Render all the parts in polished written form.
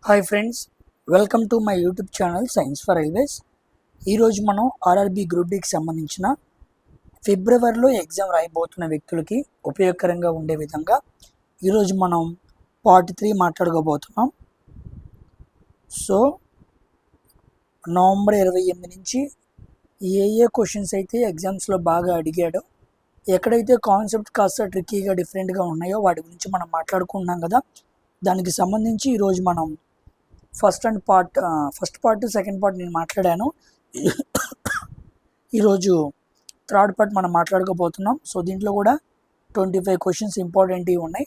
Hi friends, welcome to my YouTube channel science for railways. ఈరోజు మనం RRB group డికి సంబంధించిన ఫిబ్రవరిలో ఎగ్జామ్ రాయబోతున్న వ్యక్తులకి ఉపయోగకరంగా ఉండే విధంగా ఈరోజు మనం పార్ట్ 3 మాట్లాడుకోబోతున్నాం. సో నవంబర్ 28 నుంచి ఏ క్వశ్చన్స్ అయితే ఎగ్జామ్స్లో బాగా అడిగాడో, ఎక్కడైతే కాన్సెప్ట్ కాస్త ట్రిక్కీగా డిఫరెంట్గా ఉన్నాయో వాటి గురించి మనం మాట్లాడుకుంటున్నాం కదా. దానికి సంబంధించి ఈరోజు మనం ఫస్ట్ పార్ట్ సెకండ్ పార్ట్ నేను మాట్లాడాను. ఈరోజు థర్డ్ పార్ట్ మనం మాట్లాడుకోబోతున్నాం. సో దీంట్లో కూడా 25 క్వశ్చన్స్ ఇంపార్టెంట్వి ఉన్నాయి.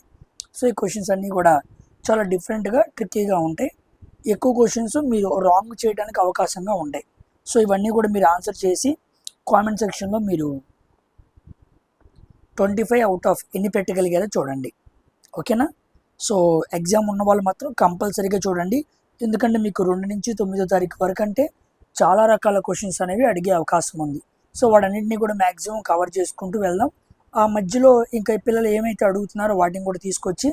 సో ఈ క్వశ్చన్స్ అన్నీ కూడా చాలా డిఫరెంట్గా ట్రిక్కీగా ఉంటాయి. ఎక్కువ క్వశ్చన్స్ మీరు రాంగ్ చేయడానికి అవకాశంగా ఉంటాయి. సో ఇవన్నీ కూడా మీరు ఆన్సర్ చేసి కామెంట్ సెక్షన్లో మీరు 25 అవుట్ ఆఫ్ ఎన్ని పెట్టగలిగారో చూడండి, ఓకేనా. సో ఎగ్జామ్ ఉన్న వాళ్ళు మాత్రం కంపల్సరీగా చూడండి, ఎందుకంటే మీకు 2 నుంచి 9వ తారీఖు వరకు అంటే చాలా రకాల క్వశ్చన్స్ అనేవి అడిగే అవకాశం ఉంది. సో వాటన్నింటినీ కూడా మ్యాక్సిమం కవర్ చేసుకుంటూ వెళ్దాం. ఆ మధ్యలో ఇంకా పిల్లలు ఏమైతే అడుగుతున్నారో వాటిని కూడా తీసుకొచ్చి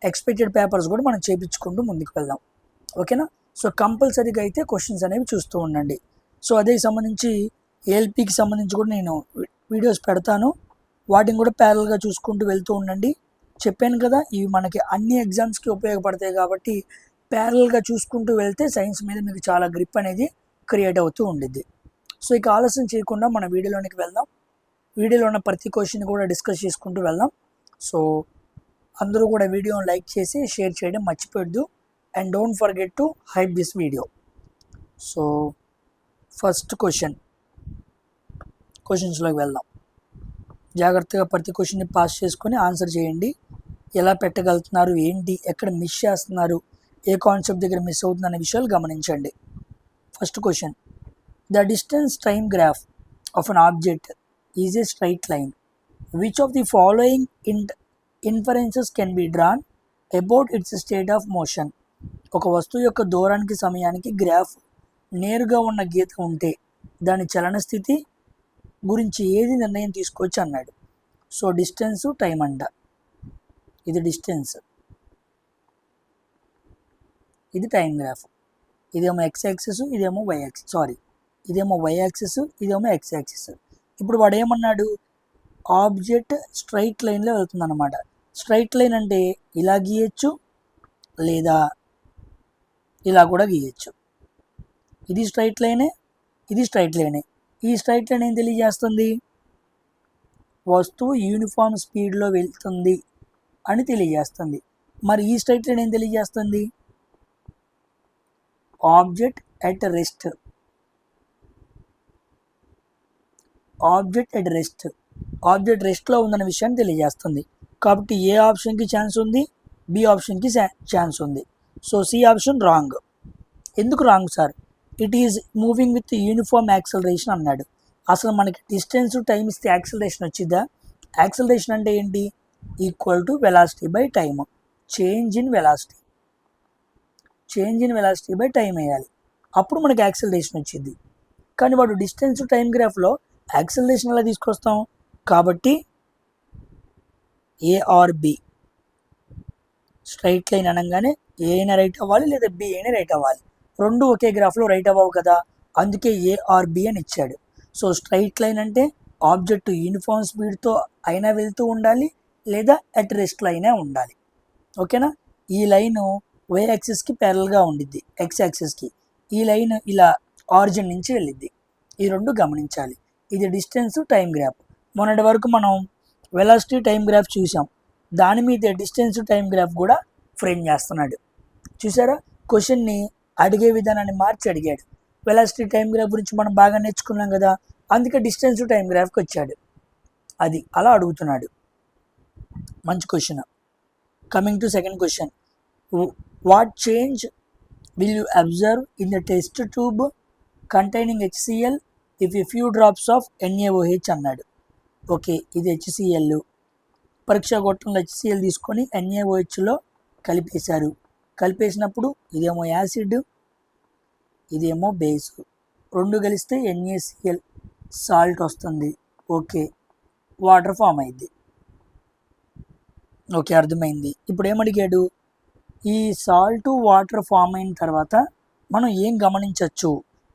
ఎక్స్పెక్టెడ్ పేపర్స్ కూడా మనం చేయించుకుంటూ ముందుకు వెళ్దాం, ఓకేనా. సో కంపల్సరీగా అయితే క్వశ్చన్స్ అనేవి చూస్తూ ఉండండి. సో అదే సంబంధించి ఏఎల్పికి సంబంధించి కూడా నేను వీడియోస్ పెడతాను, వాటిని కూడా ప్యారల్గా చూసుకుంటూ వెళ్తూ ఉండండి. చెప్పాను కదా, ఇవి మనకి అన్ని ఎగ్జామ్స్కి ఉపయోగపడతాయి కాబట్టి ప్యారల్గా చూసుకుంటూ వెళ్తే సైన్స్ మీద మీకు చాలా గ్రిప్ అనేది క్రియేట్ అవుతూ ఉండిద్ది. సో ఇక ఆలస్యం చేయకుండా మన వీడియోలోనికి వెళ్దాం. వీడియోలో ఉన్న ప్రతి క్వశ్చన్ కూడా డిస్కస్ చేసుకుంటూ వెళ్దాం. సో అందరూ కూడా వీడియోని లైక్ చేసి షేర్ చేయడం మర్చిపోవద్దు. And don't forget to hype this video. So first క్వశ్చన్స్లోకి వెళ్దాం. జాగ్రత్తగా ప్రతి క్వశ్చన్ని పాస్ చేసుకొని ఆన్సర్ చేయండి. ఎలా పెట్టగలుగుతున్నారు, ఏంటి, ఎక్కడ మిస్ చేస్తున్నారు, ఏ కాన్సెప్ట్ దగ్గర మిస్ అవుతుంది అనే విషయాలు గమనించండి. First question: the distance time graph of an object is a straight line. Which of the following inferences can be drawn about it's state of motion? ఒక వస్తువు యొక్క దూరానికి సమయానికి గ్రాఫ్ నేరుగా ఉన్న గీత ఉంటే దాని చలన స్థితి గురించి ఏది నిర్ణయం తీసుకోవచ్చు అన్నాడు. సో డిస్టెన్స్ టైం అంట. ఇది డిస్టెన్స్, ఇది టైం గ్రాఫ్. ఇదేమో ఎక్స్ యాక్సిస్, ఇదేమో వై యాక్సిస్. ఇదేమో వై యాక్సిస్, ఇదేమో ఎక్స్ యాక్సిస్. ఇప్పుడు వాడు ఏమన్నాడు, ఆబ్జెక్ట్ స్ట్రైట్ లైన్లో వెళ్తుంది అనమాట. స్ట్రైట్ లైన్ అంటే ఇలా గీయచ్చు, లేదా ఇలా కూడా గీయచ్చు. ఇది స్ట్రైట్ లైనే, ఇది స్ట్రైట్ లైనే. ఈ స్ట్రైట్ లైన్ ఏం తెలియజేస్తుంది? వస్తువు యూనిఫామ్ స్పీడ్లో వెళ్తుంది అని తెలియజేస్తుంది. మరి ఈ స్ట్రైట్ లైన్ ఏం తెలియజేస్తుంది? Object at rest. ఆబ్జెక్ట్ రెస్ట్లో ఉందన్న విషయాన్ని తెలియజేస్తుంది. కాబట్టి ఏ ఆప్షన్కి ఛాన్స్ ఉంది? బి ఆప్షన్కి ఛాన్స్ ఉంది. So C option wrong. ఎందుకు wrong sir? It is moving with uniform acceleration అన్నాడు. అసలు మనకి డిస్టెన్స్ టైం ఇస్తే యాక్సలరేషన్ వచ్చిద్దా? యాక్సలరేషన్ అంటే ఏంటి? Equal to velocity by time. Change in velocity by time వేయాలి, అప్పుడు మనకి యాక్సలరేషన్ వచ్చింది. కానీ వాడు డిస్టెన్స్ టైం గ్రాఫ్లో యాక్సలరేషన్ ఎలా తీసుకొస్తాం? కాబట్టి ఏఆర్బి స్ట్రైట్ లైన్ అనగానే ఏ అయినా రైట్ అవ్వాలి, లేదా బి అయినా రైట్ అవ్వాలి. రెండు ఒకే గ్రాఫ్లో రైట్ అవ్వవు కదా, అందుకే ఏఆర్బి అని ఇచ్చాడు. సో స్ట్రైట్ లైన్ అంటే ఆబ్జెక్ట్ యూనిఫామ్ స్పీడ్తో అయినా వెళ్తూ ఉండాలి, లేదా అట్ రెస్ట్లో అయినా ఉండాలి, ఓకేనా. ఈ లైను వై యాక్సిస్కి ప్యారల్గా ఉండిద్ది, ఎక్స్ యాక్సిస్కి. ఈ లైన్ ఇలా ఆరిజిన్ నుంచి వెళ్ళిద్ది. ఈ రెండు గమనించాలి. ఇది డిస్టెన్స్ టైం గ్రాఫ్. మొన్నటి వరకు మనం వెలాసిటీ టైం గ్రాఫ్ చూసాం, దాని మీద డిస్టెన్స్ టైం గ్రాఫ్ కూడా ఫ్రేమ్ చేస్తున్నాడు. చూసారా, క్వశ్చన్ని అడిగే విధానాన్ని మార్చి అడిగాడు. వెలాసిటీ టైం గ్రాఫ్ గురించి మనం బాగా నేర్చుకున్నాం కదా, అందుకే డిస్టెన్స్ టైం గ్రాఫ్కి వచ్చాడు. అది అలా అడుగుతున్నాడు. మంచి question. Coming to second question: what change will you observe in the test tube containing HCl if a few drops of NaOH అన్నాడు. ఓకే, ఇది HCl. పరీక్షా గొట్టంలో HCl తీసుకొని NaOHలో కలిపేశారు. కలిపేసినప్పుడు ఇదేమో యాసిడ్, ఇదేమో బేస్, రెండు కలిస్తే NaCl సాల్ట్ వస్తుంది. ఓకే, వాటర్ ఫామ్ అయింది. ఓకే, అర్థమైంది. ఇప్పుడు ఏమడిగాడు? ఈ సాల్ట్ వాటర్ ఫామ్ అయిన తర్వాత మనం ఏం గమనించవచ్చు,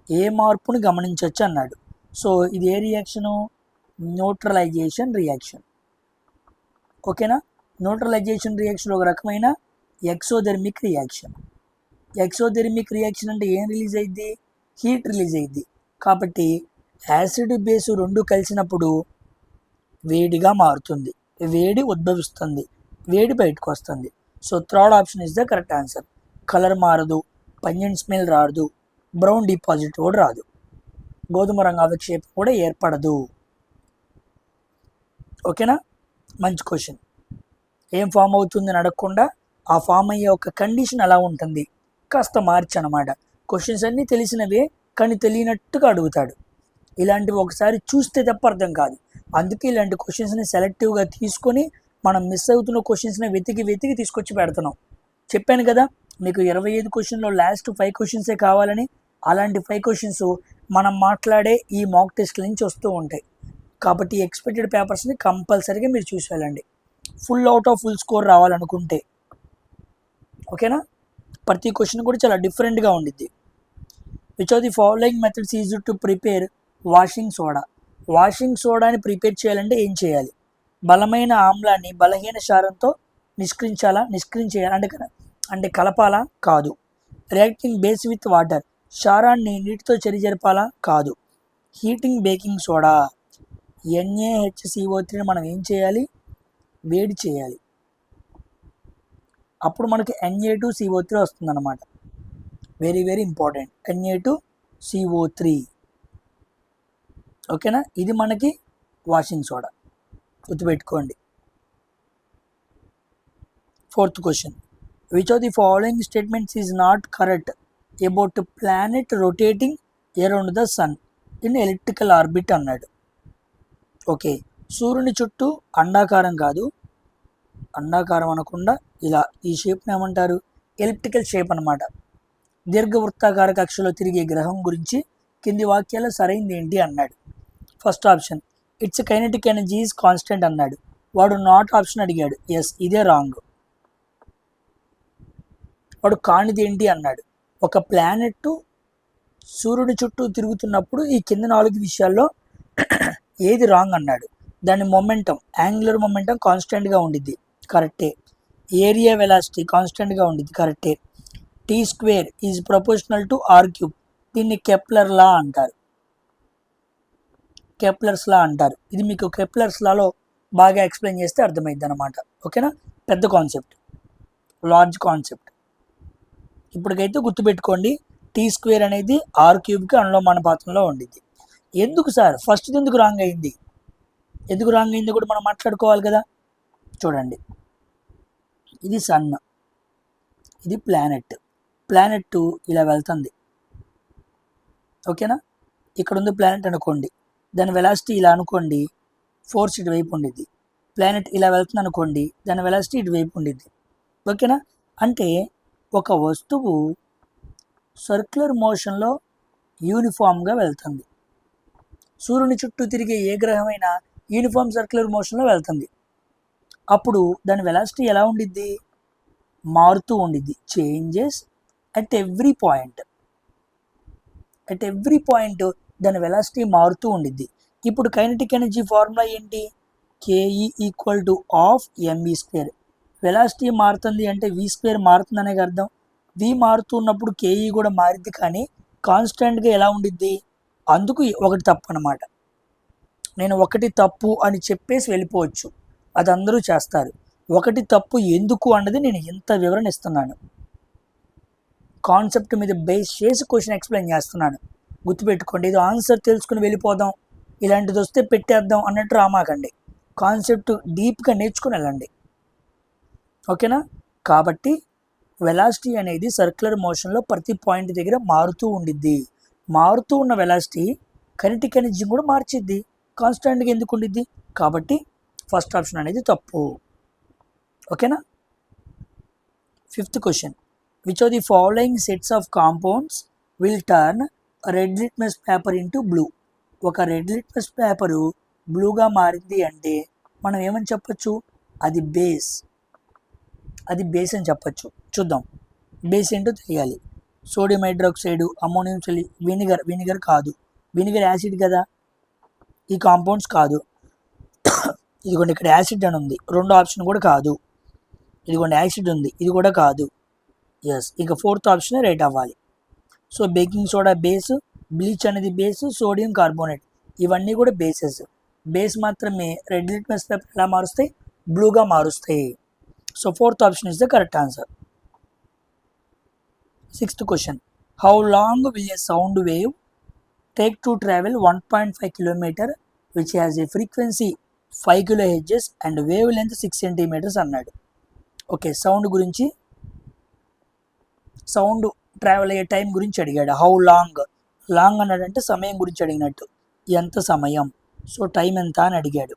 ఏ మార్పుని గమనించవచ్చు అన్నాడు. సో ఇది ఏ రియాక్షను? Neutralisation reaction. ఓకేనా? న్యూట్రలైజేషన్ రియాక్షన్ ఒక రకమైన ఎక్సోథెర్మిక్ రియాక్షన్. ఎక్సోథెర్మిక్ రియాక్షన్ అంటే ఏం రిలీజ్ అయ్యిద్ది? హీట్ రిలీజ్ అయ్యిద్ది. కాబట్టి యాసిడ్ బేసు రెండు కలిసినప్పుడు వేడిగా మారుతుంది, వేడి ఉద్భవిస్తుంది, వేడి బయటకు వస్తుంది. So third option is the correct answer. Colour మారదు, పంజెంట్ స్మెల్ రాదు, బ్రౌన్ డిపాజిట్ కూడా రాదు, గోధుమ రంగు అవక్షేపం కూడా ఏర్పడదు. ఓకేనా? మంచి క్వశ్చన్. ఏం ఫామ్ అవుతుందని అడగకుండా ఆ ఫామ్ అయ్యే ఒక కండిషన్ ఎలా ఉంటుంది కాస్త మార్చి అనమాట. క్వశ్చన్స్ అన్నీ తెలిసినవే కానీ తెలియనట్టుగా అడుగుతాడు. ఇలాంటివి ఒకసారి చూస్తే తప్ప అర్థం కాదు. అందుకే ఇలాంటి క్వశ్చన్స్ని సెలెక్టివ్గా తీసుకొని మనం మిస్ అవుతున్న క్వశ్చన్స్ని వెతికి తీసుకొచ్చి పెడుతున్నాం. చెప్పాను కదా మీకు 25 క్వశ్చన్లో లాస్ట్ 5 క్వశ్చన్సే కావాలని. అలాంటి 5 క్వశ్చన్స్ మనం మాట్లాడే ఈ మాక్ టెస్ట్ల నుంచి వస్తూ ఉంటాయి. కాబట్టి ఎక్స్పెక్టెడ్ పేపర్స్ని కంపల్సరీగా మీరు చూసి వెళ్ళండి, full out of full score రావాలనుకుంటే. ఓకేనా? ప్రతి క్వశ్చన్ కూడా చాలా డిఫరెంట్గా ఉండిద్ది. Which of the following methods is to prepare washing soda? Washing సోడాని ప్రిపేర్ చేయాలంటే ఏం చేయాలి? బలమైన ఆమ్లాన్ని బలహీన క్షారంతో నిష్క్రించేయాలా అంటే కలపాలా? కాదు. రియాక్టింగ్ బేస్ విత్ వాటర్, క్షారాన్ని నీటితో చర్య కాదు. హీటింగ్ బేకింగ్ సోడా, NaHCO3ని మనం ఏం చేయాలి? వేడి చేయాలి. అప్పుడు మనకి Na2CO3 వస్తుంది అన్నమాట. Very very important, Na2CO3. ఓకేనా? ఇది మనకి వాషింగ్ సోడా, గుర్తుపెట్టుకోండి. 4th question. Which of the following statements is not correct about planet rotating around the sun in elliptical orbit అన్నాడు. ఓకే, సూర్యుని చుట్టూ అండాకారం కాదు, అండాకారం అనకుండా ఇలా ఈ షేప్ని ఏమంటారు? ఎలిప్టికల్ షేప్ అనమాట. దీర్ఘవృత్తాకార కక్షలో తిరిగే గ్రహం గురించి కింది వాక్యాలు సరైంది ఏంటి అన్నాడు. First option, it's kinetic energy is constant అన్నాడు. వాడు నాట్ ఆప్షన్ అడిగాడు. ఎస్, ఇదే రాంగ్. వాడు కానిది ఏంటి అన్నాడు. ఒక ప్లానెట్ సూర్యుడి చుట్టూ తిరుగుతున్నప్పుడు ఈ కింద 4 విషయాల్లో ఏది రాంగ్ అన్నాడు. దాని మొమెంటం, యాంగులర్ మొమెంటం కాన్స్టెంట్గా ఉండిద్ది, కరెక్టే. ఏరియా వెలాసిటీ కాన్స్టెంట్గా ఉండిద్ది, కరెక్టే. T² is proportional to R³, దీన్ని కెప్లర్ లా అంటారు. కెప్లర్స్ లా అంటారు. ఇది మీకు కెప్లర్స్ లాలో బాగా ఎక్స్ప్లెయిన్ చేస్తే అర్థమైద్ది అనమాట. ఓకేనా? పెద్ద కాన్సెప్ట్, లార్జ్ కాన్సెప్ట్. ఇప్పటికైతే గుర్తుపెట్టుకోండి, T² అనేది R³ అనులోమానుపాతంలో ఉండిద్ది. ఎందుకు సార్ ఫస్ట్ ఎందుకు రాంగ్ అయింది? ఎందుకు రాంగ్ అయింది కూడా మనం మాట్లాడుకోవాలి కదా. చూడండి, ఇది సన్, ఇది ప్లానెట్. ప్లానెట్ ఇలా వెళ్తుంది. ఓకేనా? ఇక్కడ ఉంది ప్లానెట్ అనుకోండి, దాని వెలాసిటీ ఇలా అనుకోండి, ఫోర్స్ ఇటువైపు ఉండిద్ది. ప్లానెట్ ఇలా వెళ్తుంది అనుకోండి, దాని వెలాసిటీ ఇటువైపు ఉండిద్ది. ఓకేనా? అంటే ఒక వస్తువు సర్క్యులర్ మోషన్లో యూనిఫామ్గా వెళ్తుంది. సూర్యుని చుట్టూ తిరిగే ఏ గ్రహమైనా యూనిఫామ్ సర్క్యులర్ మోషన్లో వెళ్తుంది. అప్పుడు దాని వెలాసిటీ ఎలా ఉండిద్ది? మారుతూ ఉండిద్ది. Changes at every point. దాని వెలాసిటీ మారుతూ ఉండిద్ది. ఇప్పుడు కైనెటిక్ ఎనర్జీ ఫార్ములా ఏంటి? KE = mv². వెలాసిటీ మారుతుంది అంటే v² మారుతుంది అనే అర్థం. v మారుతున్నప్పుడు KE కూడా మారిద్ది, కానీ కాన్స్టెంట్గా ఎలా ఉండిద్ది? అందుకు ఒకటి తప్పు అనమాట. నేను ఒకటి తప్పు అని చెప్పేసి వెళ్ళిపోవచ్చు, అది అందరూ చేస్తారు. ఒకటి తప్పు ఎందుకు అన్నది నేను ఎంత వివరణ ఇస్తున్నాను, కాన్సెప్ట్ మీద బేస్ చేసి క్వశ్చన్ ఎక్స్ప్లెయిన్ చేస్తున్నాను. గుర్తుపెట్టుకోండి, ఇది ఆన్సర్ తెలుసుకుని వెళ్ళిపోదాం, ఇలాంటిది వస్తే పెట్టేద్దాం అన్నట్టు రామాకండి. కాన్సెప్ట్ డీప్గా నేర్చుకుని వెళ్ళండి. ఓకేనా? కాబట్టి వెలాసిటీ అనేది సర్క్యులర్ మోషన్లో ప్రతి పాయింట్ దగ్గర మారుతూ ఉండిద్ది. మారుతూ ఉన్న వెలాసిటీ కైనెటిక్ ఎనర్జీ కూడా మార్చిద్ది, కాన్స్టెంట్గా ఎందుకు ఉండిద్ది? కాబట్టి ఫస్ట్ ఆప్షన్ అనేది తప్పు. ఓకేనా? 5th question. Which of the following sets of compounds will turn red litmus paper into blue? ఒక రెడ్ లిట్మస్ పేపరు బ్లూగా మారింది అంటే మనం ఏమని చెప్పచ్చు? అది బేస్. అది బేస్ అని చెప్పచ్చు. చూద్దాం బేస్ ఏంటో తెలియాలి. సోడియం హైడ్రాక్సైడ్, అమ్మోనియం వినిగర్ కాదు, వినిగర్ యాసిడ్ కదా, ఈ కాంపౌండ్స్ కాదు. ఇదిగోండి ఇక్కడ యాసిడ్ అని ఉంది, రెండో ఆప్షన్ కూడా కాదు. ఇదిగోండి యాసిడ్ ఉంది, ఇది కూడా కాదు. ఎస్, ఇక ఫోర్త్ ఆప్షన్ రైట్ అవ్వాలి. So baking soda base, bleach అనేది బేస్, సోడియం కార్బోనేట్ ఇవన్నీ కూడా బేసెస్. బేస్ మాత్రమే రెడ్ లిట్మస్ పేపర్ ఎలా మారుస్తాయి, బ్లూగా మారుస్తాయి. So fourth option is the correct answer. Sixth question, how long will a sound wave take to travel 1.5 kilometre which has a frequency 5 kHz and wave length 6 cm అన్నాడు. Okay, sound గురించి, sound travel అయ్యే time గురించి అడిగాడు. How long, long అన్నాడంటే సమయం గురించి అడిగినట్టు, ఎంత సమయం. సో టైం ఎంత అని అడిగాడు.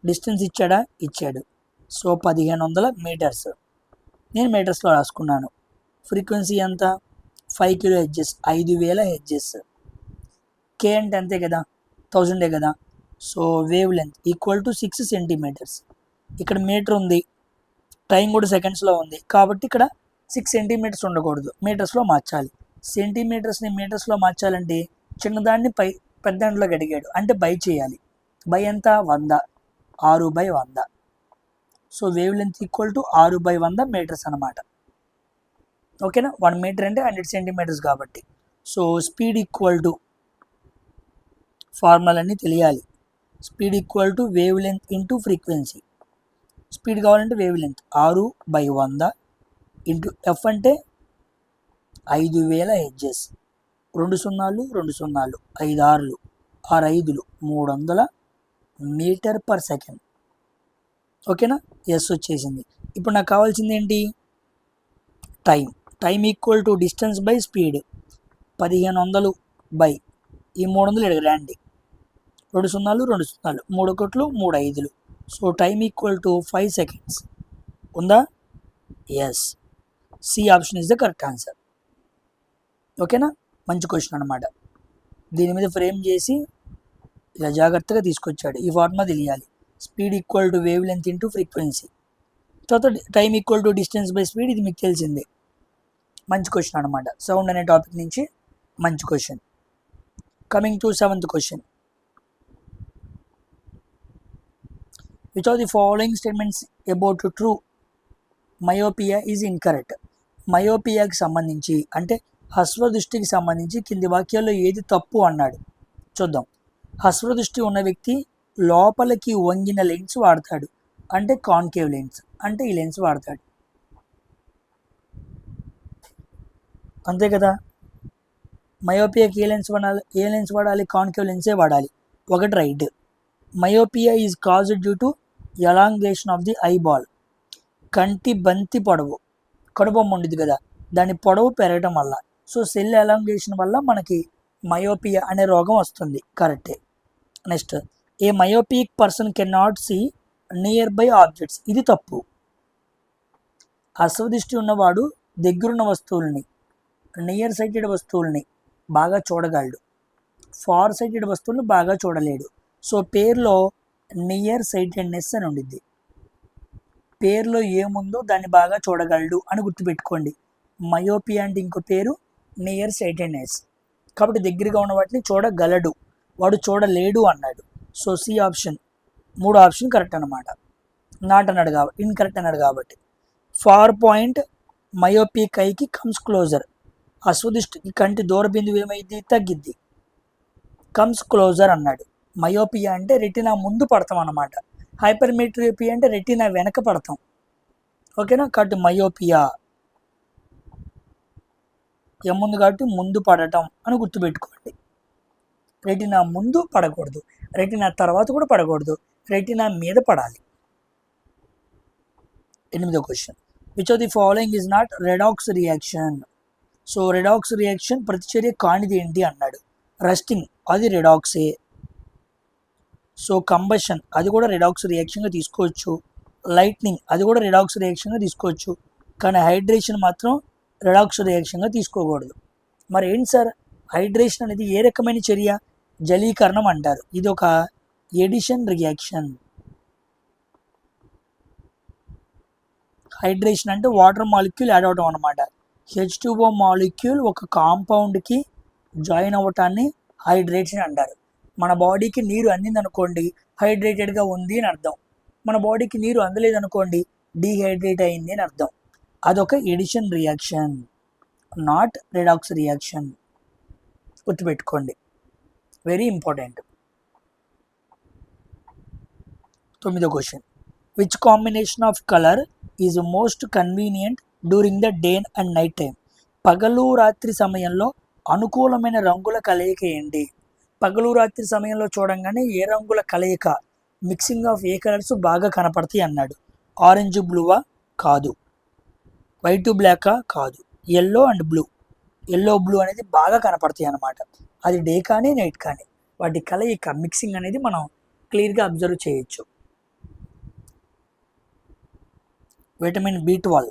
డిస్టెన్స్ ఇచ్చాడా, ఇచ్చాడు. సో 1500 మీటర్స్, నేను మీటర్స్లో రాసుకున్నాను. ఫ్రీక్వెన్సీ ఎంత, 5 kHz, 5000 హెడ్జెస్. కే అంటే అంతే కదా, 1000 కదా. So wave length equal to 6 cm. ఇక్కడ మీటర్ ఉంది, టైం కూడా సెకండ్స్లో ఉంది, కాబట్టి ఇక్కడ 6 cm ఉండకూడదు, మీటర్స్లో మార్చాలి. సెంటీమీటర్స్ని మీటర్స్లో మార్చాలంటే చిన్నదాన్ని పెద్ద దాంట్లోకి అడిగాడు, అంటే బై చేయాలి. బై ఎంత, 100, 6/100. So wave length equal to 6/100 metres అనమాట. ఓకేనా, 1 మీటర్ అంటే 100 cm కాబట్టి. సో స్పీడ్ ఈక్వల్ టు, ఫార్ములాన్ని తెలియాలి. Speed equal to wave length into frequency. Speed కావాలంటే వేవ్ లెంత్ 6/100 ఇంటూ ఎఫ్ అంటే 5000 హెడ్జెస్. 2 సున్నాలు 2 సున్నాలు, 5 ఆరులు 6 ఐదులు 300 మీటర్ పర్ సెకండ్. ఓకేనా, ఎస్ వచ్చేసింది. ఇప్పుడు నాకు కావాల్సింది ఏంటి, time. Time equal to distance by speed. 1500 by ఈ 300 ఎడగరండి, 2 సున్నాలు 2 సున్నాలు, 3 ఒకట్లు 3 ఐదులు. So time equal to 5 seconds. ఉందా, yes, C option is the correct answer. ఓకేనా, మంచి క్వశ్చన్ అనమాట. దీని మీద ఫ్రేమ్ చేసి ఇలా జాగ్రత్తగా తీసుకొచ్చాడు. ఈ ఫార్ములా తెలియాలి. Speed equal to wave length into frequency, తర్వాత time equal to distance by speed, ఇది మీకు తెలిసిందే. మంచి క్వశ్చన్ అనమాట, సౌండ్ అనే టాపిక్ నుంచి మంచి question. Coming to 7th question, which of the following statements about true myopia is incorrect. మయోపియాకి సంబంధించి అంటే హస్వదృష్టికి సంబంధించి కింది వాక్యాల్లో ఏది తప్పు అన్నాడు. చూద్దాం. హస్వదృష్టి ఉన్న వ్యక్తి లోపలికి వంగిన లెన్స్ వాడతాడు, అంటే కాన్కేవ్ లెన్స్, అంటే ఈ లెన్స్ వాడతాడు, అంతే కదా. మయోపియాకి ఏ లెన్స్ వాడాలి, కాన్కేవ్ లెన్సే వాడాలి. ఒకటి right. Myopia is caused due to elongation of the eyeball. కంటి బంతి పొడవు, కనుబొమ్మ ఉండేది కదా, దాని పొడవు పెరగడం వల్ల, సో సెల్ ఎలాంగేషన్ వల్ల మనకి మయోపియా అనే రోగం వస్తుంది, కరెక్టే. Next, a myopic person can not see nearby objects, ఇది తప్పు. అశ్వదృష్టి ఉన్నవాడు దగ్గరున్న వస్తువుల్ని, నియర్ సైటెడ్ వస్తువుల్ని బాగా చూడగలడు, ఫార్ సైటెడ్ వస్తువులను బాగా చూడలేడు. సో పేరులో నియర్ సైటెడ్నెస్ అని ఉండిద్ది. పేరులో ఏముందో దాన్ని బాగా చూడగలడు అని గుర్తుపెట్టుకోండి. మయోపియా అంటే ఇంకో పేరు నియర్ సైటెడ్నెస్, కాబట్టి దగ్గరగా ఉన్న వాటిని చూడగలడు, వాడు చూడలేడు అన్నాడు. So C option, 3 option correct అనమాట. నాట్ అన్నాడు కాబట్టి, ఇన్కరెక్ట్ అన్నాడు కాబట్టి. ఫార్ పాయింట్ మయోపిక్ ఐకి కమ్స్ క్లోజర్. అశ్వదృష్టికి కంటి దూర బిందువు ఏమైంది, తగ్గిద్ది, కమ్స్ క్లోజర్ అన్నాడు. మయోపియా అంటే రెటీనా ముందు పడతాం అన్నమాట. హైపర్మెట్రోపియా అంటే రెటీనా వెనక పడతాం. ఓకేనా, కాబట్టి మయోపియా ఏముంది కాబట్టి ముందు పడటం అని గుర్తుపెట్టుకోండి. రెటీనా ముందు పడకూడదు, రెటీనా తర్వాత కూడా పడకూడదు, రెటీనా మీద పడాలి. 8వ question, which of the following is not redox reaction. So redox reaction ప్రతిచర్య కానిది ఏంటి అన్నాడు. రస్టింగ్ అది రెడాక్సే. సో కంబషన్ అది కూడా రెడాక్స్ రియాక్షన్గా తీసుకోవచ్చు. లైట్నింగ్ అది కూడా రెడాక్స్ రియాక్షన్గా తీసుకోవచ్చు, కానీ హైడ్రేషన్ మాత్రం రెడాక్స్ రియాక్షన్గా తీసుకోకూడదు. మరి ఏంటి సార్, హైడ్రేషన్ అనేది ఏ రకమైన చర్య, జలీకరణం అంటారు. ఇది ఒక ఎడిషన్ రియాక్షన్. హైడ్రేషన్ అంటే వాటర్ మాలిక్యూల్ యాడ్ అవడం అనమాట. H2O మాలిక్యూల్ ఒక కాంపౌండ్కి జాయిన్ అవ్వటాన్ని హైడ్రేషన్ అంటారు. మన బాడీకి నీరు అందిందనుకోండి హైడ్రేటెడ్గా ఉంది అని అర్థం. మన బాడీకి నీరు అందలేదనుకోండి డీహైడ్రేట్ అయింది అని అర్థం. అదొక addition reaction, not redox reaction. గుర్తుపెట్టుకోండి, వెరీ ఇంపార్టెంట్. 9వ question, which combination of colour is most convenient during the day and night time? పగలు రాత్రి సమయంలో అనుకూలమైన రంగుల కలయిక ఏంటి? పగలు రాత్రి సమయంలో చూడంగానే ఏ రంగుల కలయిక, మిక్సింగ్ ఆఫ్ ఏ కలర్స్ బాగా కనపడతాయి అన్నాడు. ఆరెంజ్ బ్లూవా? కాదు. వైట్ బ్లాకా? కాదు. Yellow and blue, yellow blue అనేది బాగా కనపడతాయి అన్నమాట. అది డే కానీ నైట్ కానీ వాటి కలయిక మిక్సింగ్ అనేది మనం క్లియర్గా అబ్జర్వ్ చేయొచ్చు. Vitamin B12.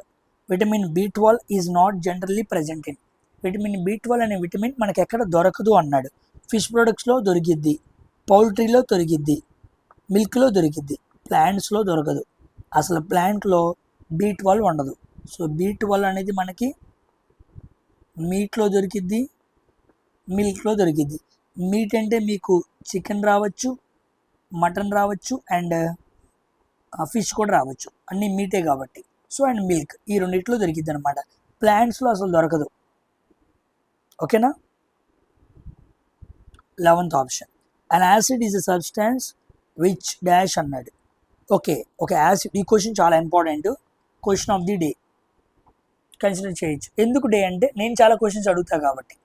Vitamin B12 is not generally present in. Vitamin B12 అనే విటమిన్ మనకి ఎక్కడ దొరకదు అన్నాడు. ఫిష్ ప్రొడక్ట్స్లో దొరికిద్ది, పౌల్ట్రీలో దొరికిద్ది, మిల్క్లో దొరికిద్ది, ప్లాంట్స్లో దొరకదు. అసలు ప్లాంట్లో B12 ఉండదు. సో B12 అనేది మనకి మీట్లో దొరికిద్ది, మిల్క్లో దొరికిద్ది. మీట్ అంటే మీకు చికెన్ రావచ్చు, మటన్ రావచ్చు, అండ్ ఫిష్ కూడా రావచ్చు, అన్నీ మీటే కాబట్టి. సో అండ్ మిల్క్, ఈ రెండిట్లో దొరికిద్ది అనమాట. ప్లాంట్స్లో అసలు దొరకదు. ఓకేనా? 11th option, an acid is a substance which dash అన్నాడు. ఓకే, ఒక యాసిడ్. ఈ క్వశ్చన్ చాలా important, question of the day consider చేయొచ్చు. ఎందుకు డే అంటే నేను చాలా క్వశ్చన్స్ అడుగుతా కాబట్టి.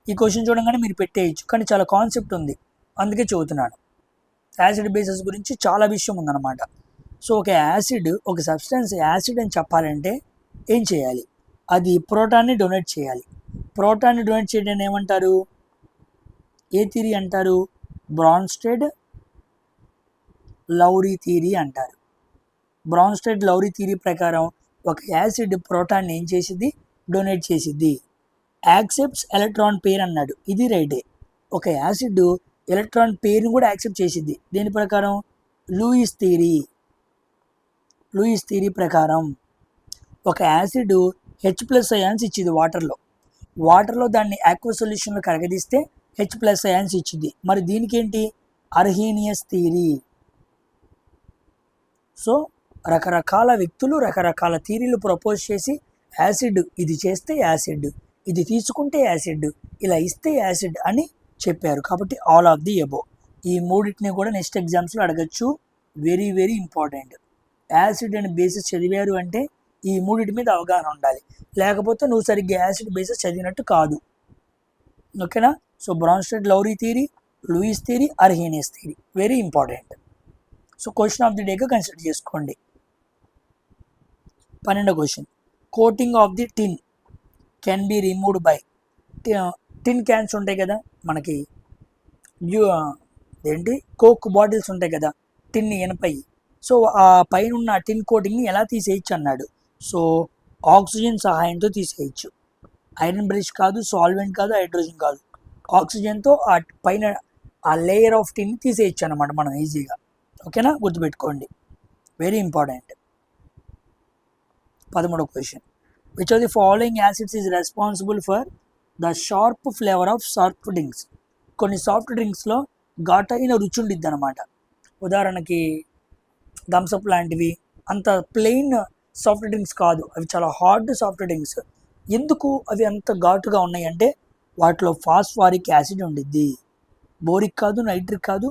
ఈ క్వశ్చన్ చూడంగానే మీరు పెట్టేయచ్చు, కానీ చాలా కాన్సెప్ట్ ఉంది, అందుకే చదువుతున్నాను. యాసిడ్ బేసెస్ గురించి చాలా విషయం ఉందన్నమాట. సో ఒక యాసిడ్, ఒక సబ్స్టెన్స్ యాసిడ్ అని చెప్పాలంటే ఏం చేయాలి? అది ప్రోటాన్ని డొనేట్ చేయాలి. ప్రోటాన్ని డొనేట్ చేయడం ఏమంటారు? ఏ థియరీ అంటారు? బ్రాన్స్టెడ్ లౌరీ థియరీ అంటారు. బ్రాన్స్టెడ్ లౌరీ థియరీ ప్రకారం ఒక యాసిడ్ ప్రోటాన్ని ఏం చేసిద్ది? డొనేట్ చేసిద్ది. యాక్సెప్ట్స్ ఎలక్ట్రాన్ పేర్ అన్నాడు, ఇది రైటే. ఒక యాసిడ్ ఎలక్ట్రాన్ పేర్ని కూడా యాక్సెప్ట్ చేసిద్ది. దేని ప్రకారం? Louis theory. లూయిస్ థియరీ ప్రకారం ఒక యాసిడ్ H+ అయాన్స్ ఇచ్చింది వాటర్లో దాన్ని ఆక్వా సొల్యూషన్లో కరగదీస్తే H+ అయాన్స్ ఇచ్చింది. మరి దీనికి ఏంటి? Arrhenius theory. సో రకరకాల వ్యక్తులు రకరకాల థియరీలు ప్రపోజ్ చేసి యాసిడ్ ఇది చేస్తే యాసిడ్, ఇది తీసుకుంటే యాసిడ్, ఇలా ఇస్తే యాసిడ్ అని చెప్పారు. కాబట్టి ఆల్ ఆఫ్ ది అబోవ్. ఈ మూడింటిని కూడా నెక్స్ట్ ఎగ్జామ్స్లో అడగచ్చు. Very very important. Acid and basis చదివారు అంటే ఈ మూడింటి మీద అవగాహన ఉండాలి, లేకపోతే నువ్వు సరిగ్గా యాసిడ్ బేసిస్ చదివినట్టు కాదు. ఓకేనా? So Bronsted Lowry theory, Lewis theory, Arrhenius theory very important. So question of the డేగా కన్సిడర్ చేసుకోండి. 12వ question, coating of the tin can be removed by. Tin cans ఉంటాయి కదా మనకి, ఏంటి కోక్ బాటిల్స్ ఉంటాయి కదా, టిన్ ఎనపై. సో ఆ పైన ఉన్న టిన్ కోటింగ్ని ఎలా తీసేయచ్చు అన్నాడు. సో ఆక్సిజన్ సహాయంతో తీసేయచ్చు. ఐరన్ బ్రష్ కాదు, సాల్వెంట్ కాదు, హైడ్రోజన్ కాదు, ఆక్సిజన్తో ఆ పైన ఆ లేయర్ ఆఫ్ టిన్ తీసేయచ్చు అనమాట మనం ఈజీగా. ఓకేనా? గుర్తుపెట్టుకోండి, వెరీ ఇంపార్టెంట్. 13వ question, which of the following acids is responsible for the sharp flavour of soft drinks? కొన్ని సాఫ్ట్ డ్రింక్స్లో ఘాటైన రుచి ఉండిద్ది అనమాట. ఉదాహరణకి థమ్స్అప్ లాంటివి అంత ప్లెయిన్ సాఫ్ట్ డ్రింక్స్ కాదు, అవి చాలా హార్డ్ సాఫ్ట్ డ్రింక్స్. ఎందుకు అవి అంత ఘాటుగా ఉన్నాయి అంటే వాటిలో ఫాస్ఫారిక్ యాసిడ్ ఉండిద్ది. బోరిక్ కాదు, నైట్రిక్ కాదు,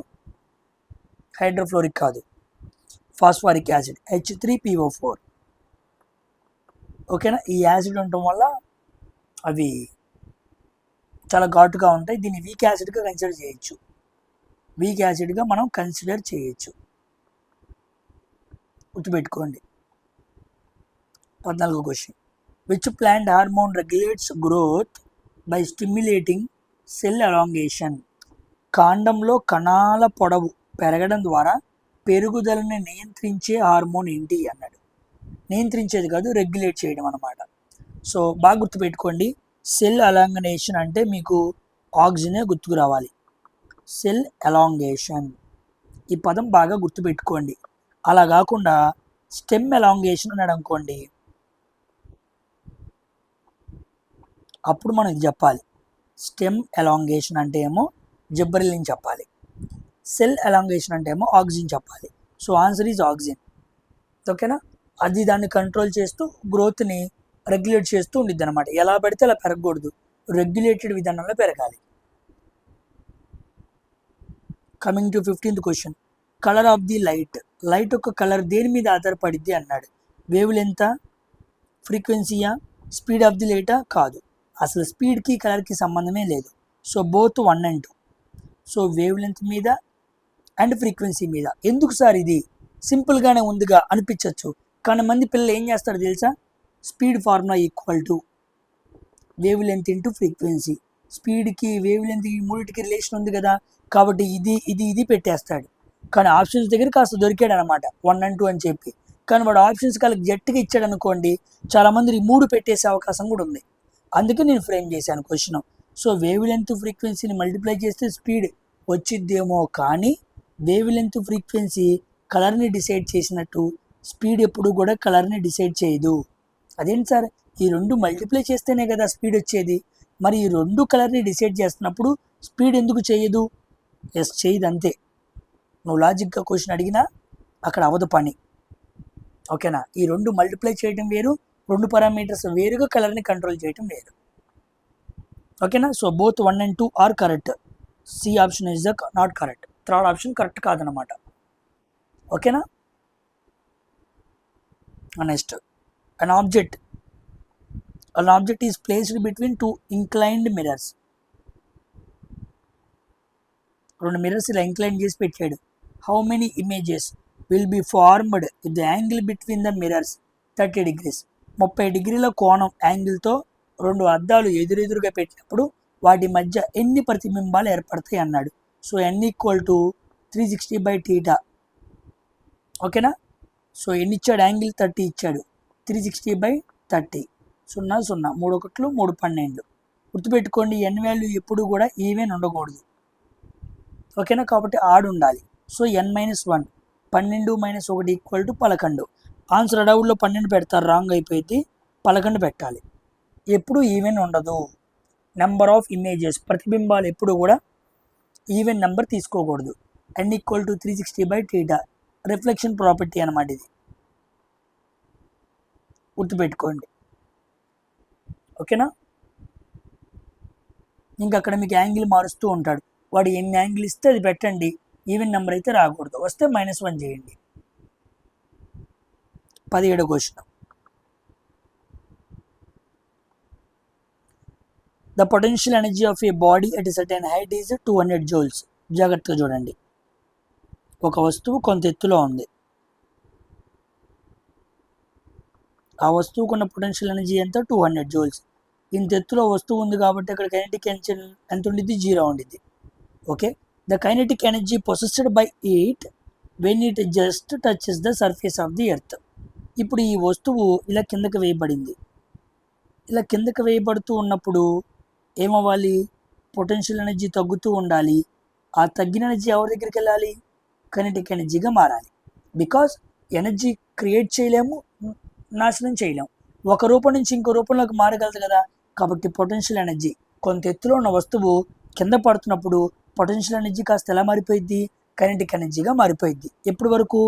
హైడ్రోఫ్లోరిక్ కాదు, ఫాస్ఫారిక్ యాసిడ్ H3PO4. ఓకేనా? ఈ యాసిడ్ ఉండటం వల్ల అవి చాలా ఘాటుగా ఉంటాయి. దీన్ని వీక్ యాసిడ్గా కన్సిడర్ చేయొచ్చు. వీక్ యాసిడ్గా మనం కన్సిడర్ చేయొచ్చు. గుర్తుపెట్టుకోండి. 14వ question, which plant hormone regulates growth by stimulating cell elongation? కాండంలో కణాల పొడవు పెరగడం ద్వారా పెరుగుదలని నియంత్రించే హార్మోన్ ఏంటి అన్నాడు. నియంత్రించేది కాదు, రెగ్యులేట్ చేయడం అనమాట. సో బాగా గుర్తుపెట్టుకోండి, సెల్ అలాంగనేషన్ అంటే మీకు ఆక్సిజనే గుర్తుకు రావాలి. సెల్ ఎలాంగేషన్, ఈ పదం బాగా గుర్తుపెట్టుకోండి. అలా కాకుండా స్టెమ్ ఎలాంగేషన్ అన్నాడు అనుకోండి, అప్పుడు మనం ఇది చెప్పాలి. స్టెమ్ ఎలాంగేషన్ అంటే ఏమో జిబ్బరిలిన్ చెప్పాలి, సెల్ ఎలాంగేషన్ అంటే ఏమో ఆక్సిజన్ చెప్పాలి. So answer is oxygen. ఓకేనా. అది దాన్ని కంట్రోల్ చేస్తూ గ్రోత్ని రెగ్యులేట్ చేస్తూ ఉండిద్ది అనమాట. ఎలా పడితే అలా పెరగకూడదు, రెగ్యులేటెడ్ విధానంలో పెరగాలి. Coming to 15th question, colour of the light. Light యొక్క కలర్ దేని మీద ఆధారపడిద్ది అన్నాడు. వేవ్ లెంత్, ఫ్రీక్వెన్సీయా, స్పీడ్ ఆఫ్ ది లైటా? కాదు, అసలు స్పీడ్కి కలర్కి సంబంధమే లేదు. So both 1 and 2. So wave length మీద అండ్ ఫ్రీక్వెన్సీ మీద. ఎందుకు సార్ ఇది సింపుల్గానే ఉందిగా అనిపించవచ్చు, కానీ మంది పిల్లలు ఏం చేస్తారో తెలుసా, speed formula equal to wave length into frequency. స్పీడ్కి వేవ్ లెంత్ ఈ మూడింటికి రిలేషన్ ఉంది కదా, కాబట్టి ఇది ఇది ఇది పెట్టేస్తాడు. కానీ ఆప్షన్స్ దగ్గర కాస్త దొరికాడు అనమాట 1 and 2 అని చెప్పి. కానీ వాడు ఆప్షన్స్ వాళ్ళకి జట్టుగా ఇచ్చాడు అనుకోండి, చాలామంది ఈ 3 పెట్టేసే అవకాశం కూడా ఉంది. అందుకే నేను ఫ్రేమ్ చేశాను క్వశ్చన్. సో వేవ్ లెంత్ ఫ్రీక్వెన్సీని మల్టిప్లై చేస్తే స్పీడ్ వచ్చిద్దేమో, కానీ వేవ్ లెంత్ ఫ్రీక్వెన్సీ కలర్ని డిసైడ్ చేసినట్టు స్పీడ్ ఎప్పుడు కూడా కలర్ని డిసైడ్ చేయదు. అదేంటి సార్, ఈ రెండు మల్టిప్లై చేస్తేనే కదా స్పీడ్ వచ్చేది, మరి ఈ రెండు కలర్ని డిసైడ్ చేస్తున్నప్పుడు స్పీడ్ ఎందుకు చేయదు? ఎస్, చేయదు, అంతే. నువ్వు లాజిక్గా క్వశ్చన్ అడిగినా అక్కడ అవదు పని. ఓకేనా. ఈ రెండు మల్టిప్లై చేయడం వేరు, రెండు పారామీటర్స్ వేరుగా కలర్ని కంట్రోల్ చేయడం వేరు. ఓకేనా. So both 1 and 2 are correct. C option is the not correct. Third option correct కాదనమాట. ఓకేనా. Next, an object is placed between two inclined mirrors. రెండు మిర్రర్స్ ఇలా ఇంక్లైన్ చేసి పెట్టాడు. How many images will be formed with the angle between the mirrors 30 degrees. 30 degrees కోణం యాంగిల్తో రెండు అద్దాలు ఎదురెదురుగా పెట్టినప్పుడు వాటి మధ్య ఎన్ని ప్రతిబింబాలు ఏర్పడతాయి అన్నాడు. So n equal to 360/θ. ఓకేనా. సో ఎన్ని ఇచ్చాడు, యాంగిల్ 30 ఇచ్చాడు, 360/30. 0 0 3 1 3 12. గుర్తుపెట్టుకోండి, n వాల్యూ ఎప్పుడు కూడా ఈవెన్ ఉండకూడదు. ఓకేనా. కాబట్టి ఆడు ఉండాలి. So n - 1, 12 - 1 equal to 11. Answer అడవుల్లో 12 పెడతారు, రాంగ్ అయిపోయింది, 11 పెట్టాలి. ఎప్పుడు ఈవెన్ ఉండదు. నెంబర్ ఆఫ్ ఇమేజెస్, ప్రతిబింబాలు ఎప్పుడు కూడా ఈవెన్ నెంబర్ తీసుకోకూడదు. n equal to 360/θ reflection property అనమాట ఇది, గుర్తుపెట్టుకోండి. ఓకేనా. ఇంకా అక్కడ మీకు యాంగిల్ మారుస్తూ ఉంటాడు, వాడు ఎన్ని యాంగిల్ ఇస్తే అది పెట్టండి, ఈవెన్ నెంబర్ అయితే రాకూడదు, వస్తే -1 చేయండి. 17వ question, the potential energy of a body at a certain height is 200 joules. జాగ్రత్తగా చూడండి, ఒక వస్తువు కొంత ఎత్తులో ఉంది, ఆ వస్తువుకు ఉన్న పొటెన్షియల్ ఎనర్జీ ఎంత, 200 joules. ఇంత ఎత్తులో వస్తువు ఉంది కాబట్టి అక్కడ కైనెటిక్ ఎనర్జీ ఎంత ఉండిద్ది, 0 ఉండిద్ది. Okay. The kinetic energy possessed by it when it just touches the surface of the earth. ఇప్పుడు ఈ వస్తువు ఇలా కిందకి వేయబడింది, ఇలా కిందకి వేయబడుతూ ఉన్నప్పుడు ఏమవ్వాలి, పొటెన్షియల్ ఎనర్జీ తగ్గుతూ ఉండాలి. ఆ తగ్గిన ఎనర్జీ ఎవరి దగ్గరికి వెళ్ళాలి, కైనెటిక్ ఎనర్జీగా మారాలి. బికాజ్ ఎనర్జీ క్రియేట్ చేయలేము, నాశనం చేయలేము, ఒక రూపం నుంచి ఇంకో రూపంలోకి మారగలదు కదా. కాబట్టి పొటెన్షియల్ ఎనర్జీ, కొంత ఎత్తులో ఉన్న వస్తువు కింద పడుతున్నప్పుడు పొటెన్షియల్ ఎనర్జీ కాస్త ఎలా మారిపోయింది, కైనెటిక్ ఎనర్జీగా మారిపోయింది. ఎప్పటి వరకు,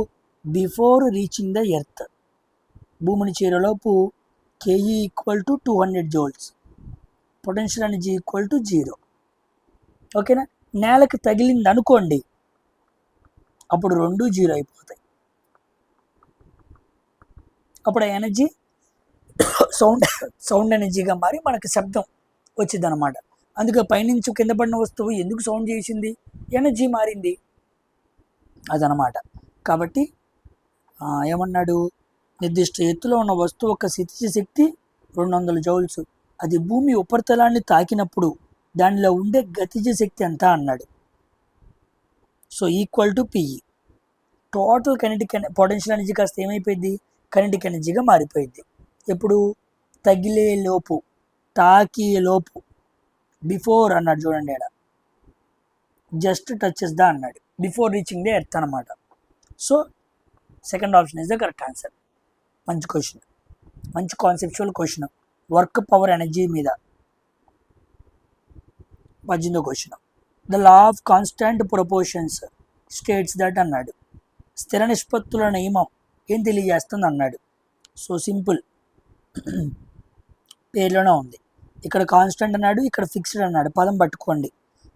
బిఫోర్ రీచింగ్ ద ఎర్త్. భూమిని చేరేలోపు KE equal to 200 joules, potential energy equal to 0. ఓకేనా. నేలకు తగిలింది అనుకోండి, అప్పుడు 2 0 అయిపోతాయి. అప్పుడు ఆ ఎనర్జీ సౌండ్ ఎనర్జీగా మారి మనకి శబ్దం వచ్చింది అనమాట. అందుకే పైనుంచి కింద పడిన వస్తువు ఎందుకు సౌండ్ చేసింది, ఎనర్జీ మారింది అదనమాట. కాబట్టి ఏమన్నాడు, నిర్దిష్ట ఎత్తులో ఉన్న వస్తువు యొక్క స్థితిజ శక్తి 200 joules. అది భూమి ఉపరితలాన్ని తాకినప్పుడు దానిలో ఉండే గతిజ శక్తి ఎంత అన్నాడు. So equal to PE. Total kinetic potential energy కాస్త ఏమైపోయింది, కైనెటిక్ ఎనర్జీగా మారిపోయింది. ఎప్పుడు, తగిలే లోపు, తాకి లోపు, బిఫోర్ అన్నాడు చూడండి, ఆడ జస్ట్ టచెస్ ద అన్నాడు, బిఫోర్ రీచింగ్ ద ఎర్త్ అనమాట. So second option is the correct answer. మంచి క్వశ్చన్, మంచి conceptual question, work power energy మీద. 18వ question. The law of constant proportions states that అన్నాడు. స్థిర నిష్పత్తుల నియమం ఏం తెలియజేస్తుంది అన్నాడు. సో సింపుల్, పేర్లోనే ఉంది. ఇక్కడ కాన్స్టెంట్ అన్నాడు, ఇక్కడ ఫిక్స్డ్ అన్నాడు. పదం పట్టుకోండి.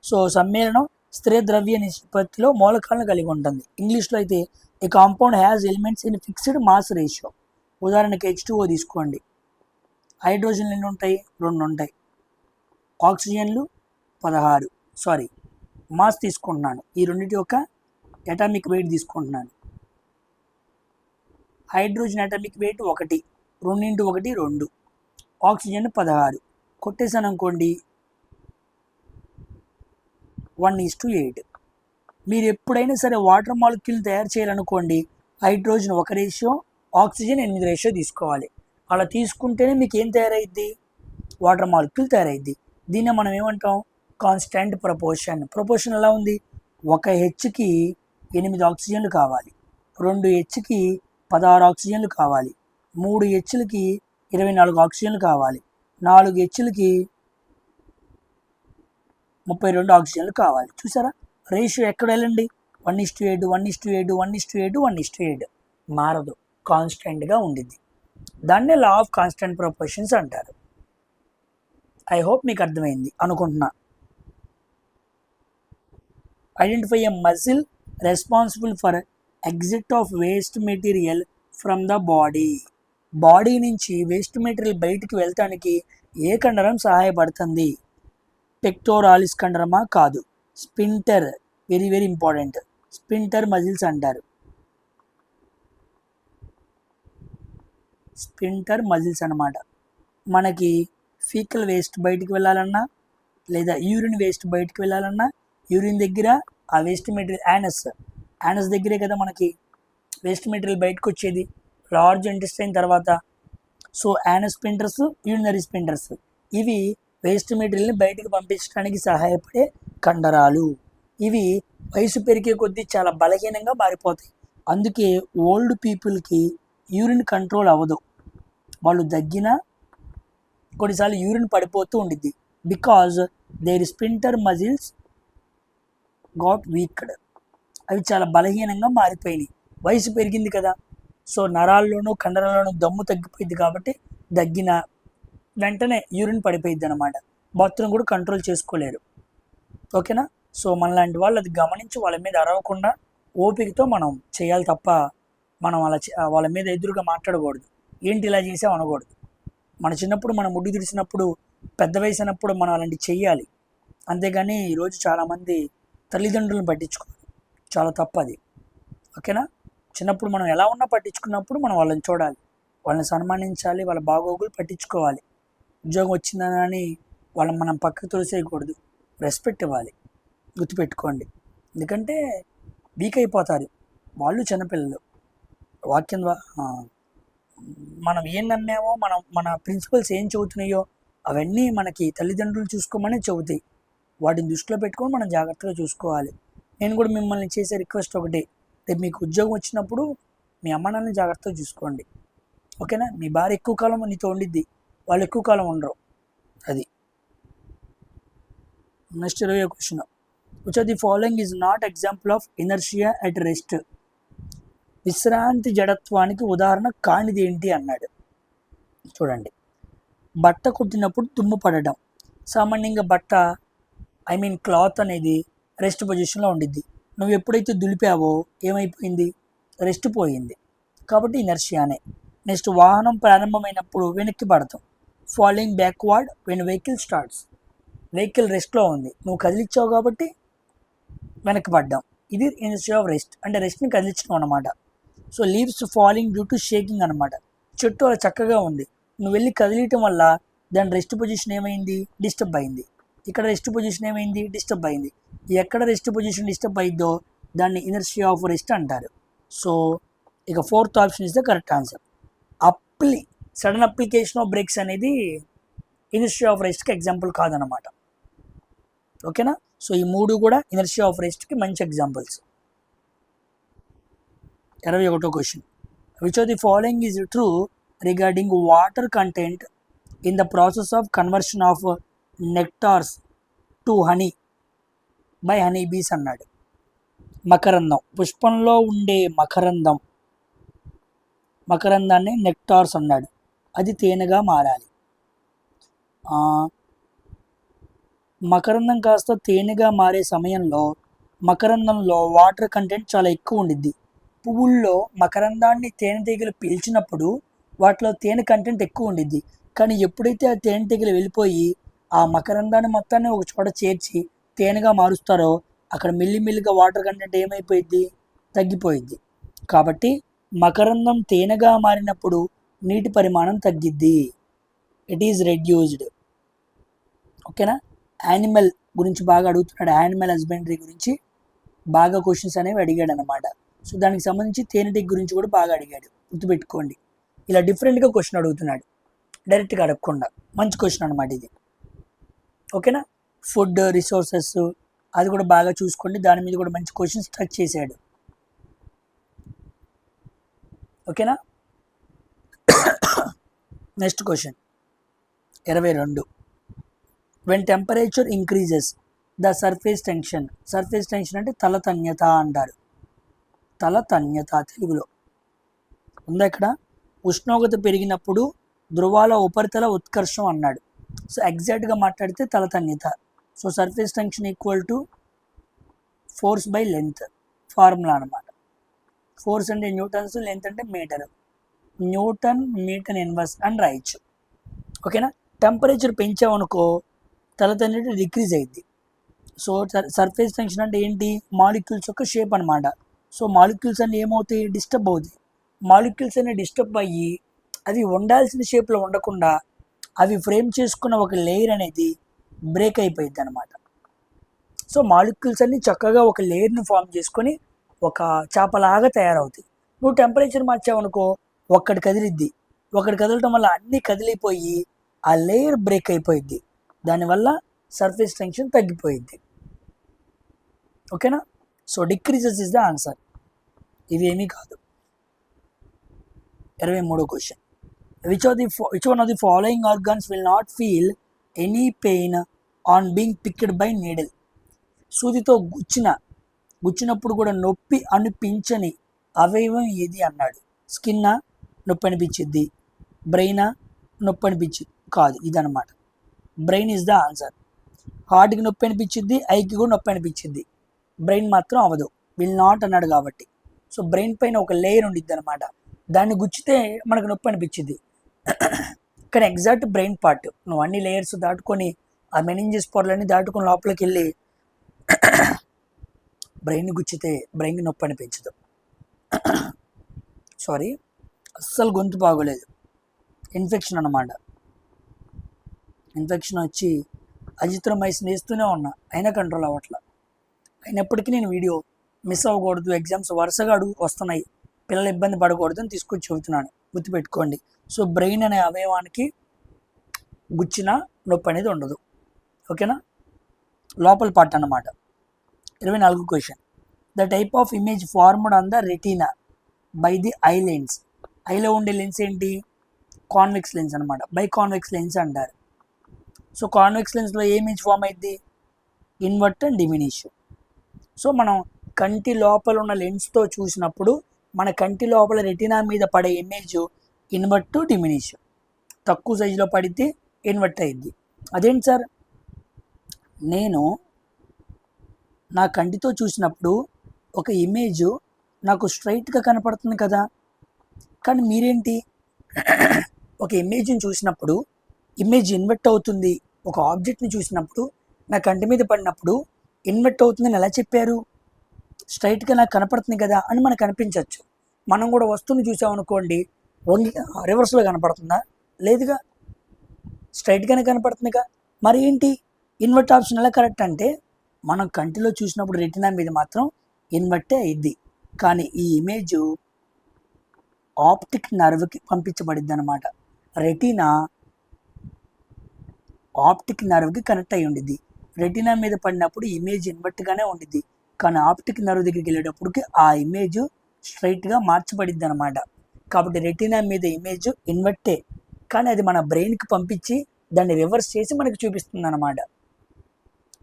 సో సమ్మేళనం స్థిర ద్రవ్య నిష్పత్తిలో మూలకాలను కలిగి ఉంటుంది. ఇంగ్లీష్లో అయితే a compound has elements in fixed mass ratio. ఉదాహరణకి H2O తీసుకోండి. హైడ్రోజన్లు ఎన్ని ఉంటాయి? 2 ఉంటాయి. ఆక్సిజన్లు 16. మాస్ తీసుకుంటున్నాను. ఈ రెండింటి యొక్క అటామిక్ వెయిట్ తీసుకుంటున్నాను. Hydrogen atomic weight 1, 2 × 1 2. ఆక్సిజన్ 16 కొట్టేసాను అనుకోండి, 1:8. మీరు ఎప్పుడైనా సరే వాటర్ మాలిక్యూల్ తయారు చేయాలనుకోండి, హైడ్రోజన్ 1 రేషియో, ఆక్సిజన్ 8 రేషియో తీసుకోవాలి. అలా తీసుకుంటేనే మీకు ఏం తయారైద్ది? Water molecule తయారైద్ది. దీన్ని మనం ఏమంటాం? Constant proportion. ప్రపోర్షన్ ఎలా ఉంది? 1 Hకి 8 ఆక్సిజన్లు కావాలి, 2 Hకి 16 ఆక్సిజన్లు కావాలి, 3 Hలకి 24 ఆక్సిజన్లు కావాలి, 4 Hలకి 32 ఆక్సిజన్లు కావాలి. చూసారా రేషియో ఎక్కడ వెళ్ళండి? 1:8 1:8 1:8 1:8 మారదు, కాన్స్టెంట్గా ఉండిద్ది. దాన్నే లా ఆఫ్ కాన్స్టెంట్ ప్రపోర్షన్స్ అంటారు. ఐ హోప్ మీకు అర్థమైంది అనుకుంటున్నా. Identify a muscle responsible for exit of waste material from the body. Body నుంచి వేస్ట్ మెటీరియల్ బయటికి వెళ్తానికి ఏ కండరం సహాయపడుతుంది? పెక్టోరాలిస్ కండరమా? కాదు, sprinter. Very very important. Sprinter muscles అంటారు. స్పింటర్ మజిల్స్ అన్నమాట. మనకి ఫీకల్ వేస్ట్ బయటికి వెళ్ళాలన్నా, లేదా యూరిన్ వేస్ట్ బయటికి వెళ్ళాలన్నా, యూరిన్ దగ్గర ఆ వేస్ట్ మెటీరియల్ యానస్ దగ్గరే కదా మనకి వేస్ట్ మెటీరియల్ బయటకు వచ్చేది, లార్జ్ ఇంటెస్టైన్ తర్వాత. సో యానస్ స్పింటర్స్, యూరినరీ స్పింటర్స్, ఇవి వేస్ట్ మెటీరియల్ని బయటకు పంపించడానికి సహాయపడే కండరాలు. ఇవి వయసు పెరిగే కొద్దీ చాలా బలహీనంగా మారిపోతాయి. అందుకే ఓల్డ్ పీపుల్కి యూరిన్ కంట్రోల్ అవ్వదు. వాళ్ళు దగ్గినా కొన్నిసార్లు యూరిన్ పడిపోతూ ఉండిద్ది. Because their sphincter muscles got weaked. అవి చాలా బలహీనంగా మారిపోయినాయి, వయసు పెరిగింది కదా. సో నరాల్లోనూ కండరాల్లోనూ దమ్ము తగ్గిపోయింది కాబట్టి దగ్గిన వెంటనే యూరిన్ పడిపోయింది అనమాట. బాత్రూమ్ కూడా కంట్రోల్ చేసుకోలేరు. ఓకేనా? సో మనలాంటి వాళ్ళు అది గమనించి వాళ్ళ మీద అరవకుండా ఓపికతో మనం చేయాలి తప్ప మనం అలా వాళ్ళ మీద ఎదురుగా మాట్లాడకూడదు. ఏంటి ఇలా చేసావు అనకూడదు. మన చిన్నప్పుడు మనం ముడ్డు తెరిచినప్పుడు, పెద్ద వయసు అయినప్పుడు మనం అలాంటివి చెయ్యాలి. అంతేగాని ఈరోజు చాలామంది తల్లిదండ్రులను పట్టించుకోరు. చాలా తప్పది. ఓకేనా? చిన్నప్పుడు మనం ఎలా ఉన్నా పట్టించుకున్నప్పుడు మనం వాళ్ళని చూడాలి, వాళ్ళని సన్మానించాలి, వాళ్ళ బాగోగులు పట్టించుకోవాలి. ఉద్యోగం వచ్చిందని మనం పక్కకు తోసేయకూడదు, రెస్పెక్ట్ ఇవ్వాలి. గుర్తుపెట్టుకోండి. ఎందుకంటే వీక్ అయిపోతారు వాళ్ళు, చిన్నపిల్లలు. వాక్యం మనం ఏం నమ్మామో, మన ప్రిన్సిపల్స్ ఏం చెబుతున్నాయో అవన్నీ మనకి తల్లిదండ్రులు చూసుకోమని చెబుతాయి. వాటిని దృష్టిలో పెట్టుకొని మనం జాగ్రత్తగా చూసుకోవాలి. నేను కూడా మిమ్మల్ని చేసే రిక్వెస్ట్ ఒకటే, రేపు మీకు ఉద్యోగం వచ్చినప్పుడు మీ అమ్మ నాన్నని జాగ్రత్తగా చూసుకోండి. ఓకేనా? మీ భార్య ఎక్కువ కాలం నీతో ఉండిద్ది, వాళ్ళు ఎక్కువ కాలం ఉండరు. అది. నెక్స్ట్ 20వ question. Which of the following is not example of inertia at rest. విశ్రాంతి జడత్వానికి ఉదాహరణ కానిది ఏంటి అన్నాడు. చూడండి, బట్ట కుట్టినప్పుడు తుమ్ము పడడం. సామాన్యంగా బట్ట క్లాత్ అనేది రెస్ట్ పొజిషన్లో ఉండిద్ది. నువ్వు ఎప్పుడైతే దులిపావో ఏమైపోయింది? రెస్ట్ పోయింది. కాబట్టి ఇనర్షియానే. నెక్స్ట్, వాహనం ప్రారంభమైనప్పుడు వెనక్కి పడతాం. Following backward when vehicle starts. Vehicle రెస్ట్లో ఉంది, నువ్వు కదిలించావు కాబట్టి వెనక్కి పడ్డాం. ఇది ఇనర్షియా ఆఫ్ రెస్ట్, అంటే రెస్ట్ని కదిలించడం అనమాట. So leaves falling due to shaking అనమాట. చెట్టు అలా చక్కగా ఉంది, నువ్వు వెళ్ళి కదిలియటం వల్ల దాని రెస్ట్ పొజిషన్ ఏమైంది? డిస్టర్బ్ అయింది. ఇక్కడ రెస్ట్ పొజిషన్ ఏమైంది? డిస్టర్బ్ అయింది. ఎక్కడ రెస్ట్ పొజిషన్ డిస్టర్బ్ అయిందో దాన్ని ఇనర్షియా ఆఫ్ రెస్ట్ అంటారు. సో ఇక 4th option is the correct answer. Sudden application of brakes అనేది ఇనర్షియా ఆఫ్ రెస్ట్కి ఎగ్జాంపుల్ కాదనమాట. ఓకేనా? సో ఈ 3 కూడా ఇనర్షియా ఆఫ్ రెస్ట్కి మంచి ఎగ్జాంపుల్స్. 21వ question. Which of the following is true regarding water content in the process of conversion of nectars to honey by honey bees అన్నాడు. మకరందం, పుష్పంలో ఉండే మకరందాన్ని నెక్టార్స్ అన్నాడు, అది తేనెగా మారాలి. మకరందం కాస్త తేనెగా మారే సమయంలో మకరందంలో వాటర్ కంటెంట్ చాలా ఎక్కువ ఉండిద్ది. పువ్వుల్లో మకరందాన్ని తేనెటీగలు పీల్చినప్పుడు వాటిలో తేనె కంటెంట్ ఎక్కువ ఉండిద్ది. కానీ ఎప్పుడైతే ఆ తేనెటీగలు వెళ్ళిపోయి ఆ మకరందాన్ని మొత్తాన్ని ఒక చోట చేర్చి తేనెగా మారుస్తారో అక్కడ మెల్లిమెల్లిగా వాటర్ కంటెంట్ ఏమైపోయిద్ది, తగ్గిపోయిద్ది. కాబట్టి మకరందం తేనెగా మారినప్పుడు నీటి పరిమాణం తగ్గిద్ది, ఇట్ ఈజ్ రెడ్యూస్డ్. ఓకేనా. యానిమల్ గురించి బాగా అడుగుతున్నాడు, యానిమల్ హస్బెండరీ గురించి బాగా క్వశ్చన్స్ అనేవి అడిగాడు అనమాట. సో దానికి సంబంధించి తేనెటీగ గురించి కూడా బాగా అడిగాడు, గుర్తుపెట్టుకోండి. ఇలా డిఫరెంట్గా క్వశ్చన్ అడుగుతున్నాడు, డైరెక్ట్గా అడగకుండా. మంచి క్వశ్చన్ అనమాట ఇది. ఓకేనా. ఫుడ్ రిసోర్సెస్ అది కూడా బాగా చూసుకోండి, దాని మీద కూడా మంచి క్వశ్చన్స్ టచ్ చేశాడు. ఓకేనా. Next question 22. When temperature increases the surface tension. Surface tension అంటే తలతన్యత అంటారు. తలతన్యత తెలుగులో ఉందా ఇక్కడ. ఉష్ణోగ్రత పెరిగినప్పుడు ధ్రువాల ఉపరితల ఉత్కర్షం అన్నాడు. సో ఎగ్జాక్ట్గా మాట్లాడితే తలతన్యత. So surface tension equal to force by length formula అనమాట. ఫోర్స్ అంటే న్యూటన్స్, లెంత్ అంటే మీటర్. న్యూటన్ మీటర్ ఇన్వర్స్ అని రాయొచ్చు. ఓకేనా. టెంపరేచర్ పెంచామనుకో తలతన్యత డిక్రీజ్ అయ్యిద్ది. సో సర్ఫేస్ టెన్షన్ అంటే ఏంటి, మాలిక్యూల్స్ యొక్క షేప్ అనమాట. సో మాలిక్యూల్స్ అన్ని ఏమవుతాయి, డిస్టర్బ్ అవుతాయి. మాలిక్యూల్స్ అన్ని డిస్టర్బ్ అయ్యి అవి ఉండాల్సిన షేప్లో ఉండకుండా అవి ఫ్రేమ్ చేసుకున్న ఒక లేయర్ అనేది బ్రేక్ అయిపోయింది అనమాట. సో మాలిక్యూల్స్ అన్ని చక్కగా ఒక లేయర్ని ఫామ్ చేసుకొని ఒక చేపలాగా తయారవుతాయి. నువ్వు టెంపరేచర్ మార్చావనుకో ఒక్కటి కదిలిద్ది, ఒకటి కదలటం వల్ల అన్నీ కదిలిపోయి ఆ లేయర్ బ్రేక్ అయిపోయింది, దానివల్ల సర్ఫేస్ టెన్షన్ తగ్గిపోయింది. ఓకేనా. So decreases is the answer, ఇవి ఏమీ కాదు. 23 question. Which one of the following organs will not feel any pain on being picked by needle. సూదితో గుచ్చినప్పుడు కూడా నొప్పి అనిపించని అవయవం ఏది అన్నాడు. స్కిన్నా నొప్పి అనిపించిద్ది, బ్రెయినా నొప్పి అనిపించింది కాదు, ఇదనమాట. Brain is the answer. హార్ట్కి నొప్పి అనిపించింది, ఐకి కూడా నొప్పి అనిపించింది, బ్రెయిన్ మాత్రం అవ్వదు, విల్ నాట్ అన్నాడు కాబట్టి. సో బ్రెయిన్ పైన ఒక లేయర్ ఉండిద్ది అనమాట, దాన్ని గుచ్చితే మనకు నొప్పి అనిపించింది. కానీ ఎగ్జాక్ట్ బ్రెయిన్ పార్ట్ నువ్వు అన్ని లేయర్స్ దాటుకొని ఆ మెనింజెస్ పొరలన్నీ దాటుకొని లోపలికి వెళ్ళి బ్రెయిన్ గుచ్చితే బ్రెయిన్కి నొప్పి అనిపించదు. సారీ, అస్సలు గొంతు బాగోలేదు, ఇన్ఫెక్షన్ అన్నమాట. ఇన్ఫెక్షన్ వచ్చి అజిత్రోమైసిన్ వేస్తూనే ఉన్నా, అయినా కంట్రోల్ అవ్వట్లా. అయినప్పటికీ నేను వీడియో మిస్ అవ్వకూడదు, ఎగ్జామ్స్ వరుసగా వస్తున్నాయి, పిల్లలు ఇబ్బంది పడకూడదు అని తీసుకొచ్చి చెబుతున్నాను, గుర్తుపెట్టుకోండి. సో బ్రెయిన్ అనే అవయవానికి గుచ్చిన నొప్పి అనేది ఉండదు. ఓకేనా. లోపల పార్ట్ అన్నమాట. 24 question. The type of image formed on the retina by the eye lens. ఐలో ఉండే లెన్స్ ఏంటి, కాన్వెక్స్ లెన్స్ అనమాట, బై కాన్వెక్స్ లెన్స్ అంటారు. సో కాన్వెక్స్ లెన్స్లో ఏ ఇమేజ్ ఫామ్ అయింది, ఇన్వర్ట్ అండ్ డిమినిష్. సో మనం కంటి లోపల ఉన్న లెన్స్తో చూసినప్పుడు మన కంటి లోపల రెటీనా మీద పడే ఇమేజ్ ఇన్వర్ట్ డిమినిష్. తక్కువ సైజులో పడితే ఇన్వర్ట్ అయింది. అదేంటి సార్, నేను నా కంటితో చూసినప్పుడు ఒక ఇమేజ్ నాకు స్ట్రైట్గా కనపడుతుంది కదా, కానీ మీరేంటి ఒక ఇమేజ్ని చూసినప్పుడు ఇమేజ్ ఇన్వర్ట్ అవుతుంది, ఒక ఆబ్జెక్ట్ని చూసినప్పుడు నా కంటి మీద పడినప్పుడు ఇన్వర్ట్ అవుతుందని ఎలా చెప్పారు, స్ట్రైట్గా నాకు కనపడుతుంది కదా అని మనకు అనిపించవచ్చు. మనం కూడా వస్తువుని చూసామనుకోండి, ఓన్లీ రివర్స్లో కనపడుతుందా, లేదుగా, స్ట్రైట్గానే కనపడుతుందిగా. మరి ఏంటి ఇన్వర్ట్ ఆప్షన్ ఎలా కరెక్ట్ అంటే, మనం కంటిలో చూసినప్పుడు రెటీనా మీద మాత్రం ఇన్వర్టే అయింది, కానీ ఈ ఇమేజ్ ఆప్టిక్ నర్వ్కి పంపించబడిద్ది అనమాట. రెటీనా ఆప్టిక్ నర్వ్కి కనెక్ట్ అయ్యి ఉండిద్ది. రెటీనా మీద పడినప్పుడు ఇమేజ్ ఇన్వర్ట్గానే ఉండిద్ది, కానీ ఆప్టిక్ నర్వ్ దగ్గరికి వెళ్ళేటప్పటికి ఆ ఇమేజ్ స్ట్రైట్గా మార్చబడిద్ది అనమాట. కాబట్టి రెటీనా మీద ఇమేజ్ ఇన్వర్టే, కానీ అది మన బ్రెయిన్కి పంపించి దాన్ని రివర్స్ చేసి మనకి చూపిస్తుంది అనమాట.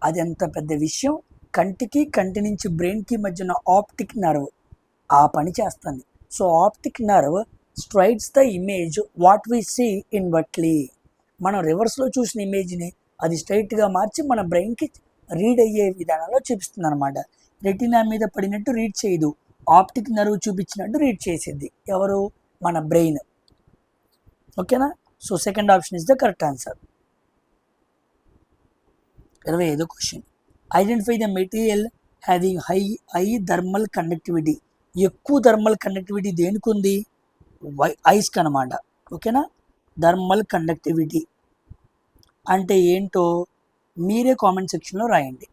అది ఎంత పెద్ద విషయం. కంటి నుంచి బ్రెయిన్కి మధ్యన ఆప్టిక్ నర్వ్ ఆ పని చేస్తుంది. So optic nerve straights the image what we see invertly. మనం రివర్స్లో చూసిన ఇమేజ్ని అది స్ట్రైట్గా మార్చి మన బ్రెయిన్కి రీడ్ అయ్యే విధానంలో చూపిస్తుంది అనమాట. రెటీనా మీద పడినట్టు రీడ్ చేయదు, ఆప్టిక్ నర్వ్ చూపించినట్టు రీడ్ చేసేది. ఎవరు? మన బ్రెయిన్. ఓకేనా? So second option is the correct answer. 25వ question, identify the material having high thermal conductivity. ఎక్కువ థర్మల్ కండక్టివిటీ దేనికి ఉంది? ఐస్కి అనమాట. ఓకేనా? థర్మల్ కండక్టివిటీ అంటే ఏంటో మీరే కామెంట్ సెక్షన్లో రాయండి.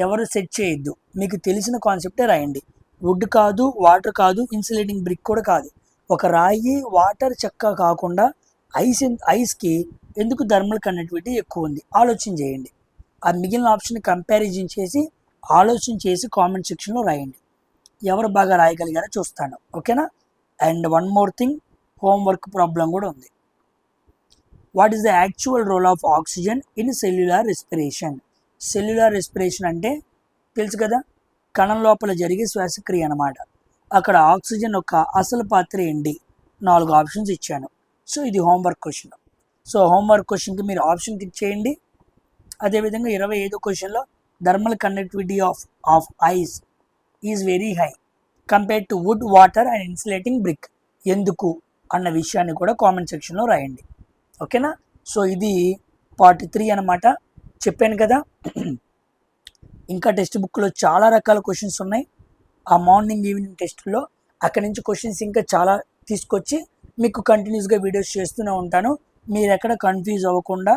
ఎవరు సెట్ చేయొద్దు, మీకు తెలిసిన కాన్సెప్టే రాయండి. వుడ్ కాదు, వాటర్ కాదు, ఇన్సులేటింగ్ బ్రిక్ కూడా కాదు. ఒక రాయి, వాటర్, చెక్క కాకుండా ఐస్కి ఎందుకు థర్మల్ కండక్టివిటీ ఎక్కువ ఉంది ఆలోచన చేయండి. ఆ మిగిలిన ఆప్షన్ కంపారిజన్ చేసి ఆలోచన చేసి కామెంట్ సెక్షన్లో రాయండి. ఎవరు బాగా రాయగలిగారో చూస్తాను. ఓకేనా? And one more thing, homework problem కూడా ఉంది. What is the actual role of oxygen in cellular respiration? Cellular respiration అంటే తెలుసు కదా, కణం లోపల జరిగే శ్వాసక్రియ అనమాట. అక్కడ ఆక్సిజన్ యొక్క అసలు పాత్ర ఏంటి? 4 ఆప్షన్స్ ఇచ్చాను. సో ఇది హోంవర్క్ క్వశ్చన్. సో హోంవర్క్ క్వశ్చన్కి మీరు ఆప్షన్ క్లిక్ చేయండి. అదేవిధంగా 25వ క్వశ్చన్లో thermal conductivity of ice is very high compared to wood, water and insulating brick ఎందుకు అన్న విషయాన్ని కూడా కామెంట్ సెక్షన్లో రాయండి. ఓకేనా? సో ఇది పార్ట్ 3 అనమాట. చెప్పాను కదా, ఇంకా టెక్స్ట్ బుక్లో చాలా రకాల క్వశ్చన్స్ ఉన్నాయి. ఆ మార్నింగ్ ఈవినింగ్ టెస్ట్లో అక్కడి నుంచి క్వశ్చన్స్ ఇంకా చాలా తీసుకొచ్చి మీకు కంటిన్యూస్గా వీడియోస్ చేస్తూనే ఉంటాను. మీరు ఎక్కడ కన్ఫ్యూజ్ అవ్వకుండా,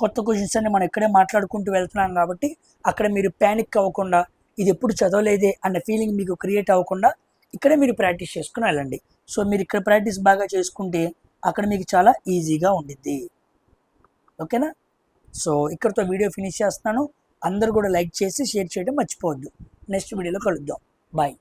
కొత్త క్వశ్చన్స్ అన్ని మనం ఇక్కడే మాట్లాడుకుంటూ వెళ్తున్నాం కాబట్టి అక్కడ మీరు ప్యానిక్ అవ్వకుండా, ఇది ఎప్పుడు చదవలేదే అన్న ఫీలింగ్ మీకు క్రియేట్ అవ్వకుండా ఇక్కడే మీరు ప్రాక్టీస్ చేసుకుని వెళ్ళండి. సో మీరు ఇక్కడ ప్రాక్టీస్ బాగా చేసుకుంటే అక్కడ మీకు చాలా ఈజీగా ఉండిద్ది. ఓకేనా? సో ఇక్కడితో వీడియో ఫినిష్ చేస్తున్నాను. అందరూ కూడా లైక్ చేసి షేర్ చేయడం మర్చిపోవద్దు. నెక్స్ట్ వీడియోలో కలుద్దాం. బాయ్.